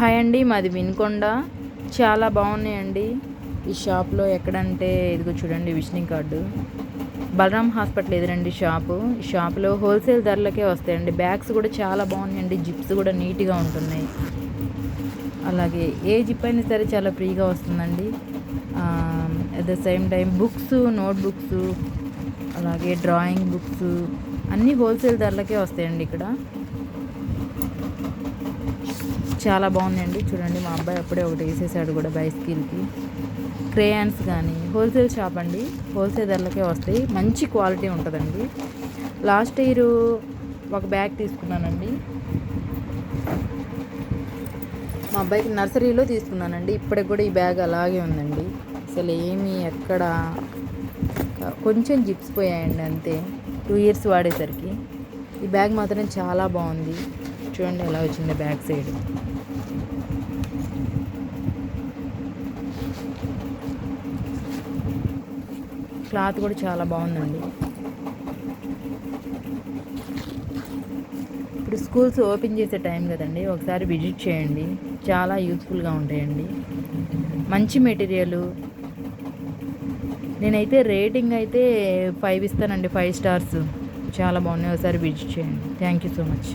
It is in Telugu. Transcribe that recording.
హాయ్ అండి, మాది వినుకొండ. చాలా బాగున్నాయండి ఈ షాప్లో. ఎక్కడంటే ఇదిగో చూడండి, విజిటింగ్ కార్డు. బలరాం హాస్పిటల్ ఎదురండి షాపు. ఈ షాపులో హోల్సేల్ ధరలకే వస్తాయండి. బ్యాగ్స్ కూడా చాలా బాగున్నాయండి. జిప్స్ కూడా నీట్గా ఉంటున్నాయి. అలాగే ఏ జిప్ అయినా సరే చాలా ఫ్రీగా వస్తుందండి. At the same time books, note books, అలాగే డ్రాయింగ్ బుక్స్ అన్నీ హోల్సేల్ ధరలకే వస్తాయండి ఇక్కడ. చాలా బాగుందండి. చూడండి, మా అబ్బాయి అప్పుడే ఒకటి వేసేసాడు కూడా బైస్కిల్కి. క్రేయాన్స్ కానీ హోల్సేల్ షాప్ అండి. హోల్సేల్ ధరలకే వస్తాయి. మంచి క్వాలిటీ ఉంటుందండి. లాస్ట్ ఇయర్ ఒక బ్యాగ్ తీసుకున్నానండి. మా అబ్బాయికి నర్సరీలో తీసుకున్నానండి. ఇప్పటికి కూడా ఈ బ్యాగ్ అలాగే ఉందండి. అసలు ఏమీ ఎక్కడ కొంచెం జిప్స్ పోయాయండి అంతే. 2 years వాడేసరికి. ఈ బ్యాగ్ మాత్రం చాలా బాగుంది. చూడండి ఎలా వచ్చింది బ్యాక్ సైడ్. క్లాత్ కూడా చాలా బాగుందండి. ఇప్పుడు స్కూల్స్ ఓపెన్ చేసే టైం కదండి, ఒకసారి విజిట్ చేయండి. చాలా యూస్ఫుల్గా ఉంటాయండి. మంచి మెటీరియల్. నేనైతే రేటింగ్ అయితే 5 ఇస్తానండి, 5 stars. చాలా బాగున్నాయి. ఒకసారి విజిట్ చేయండి. Thank you so much.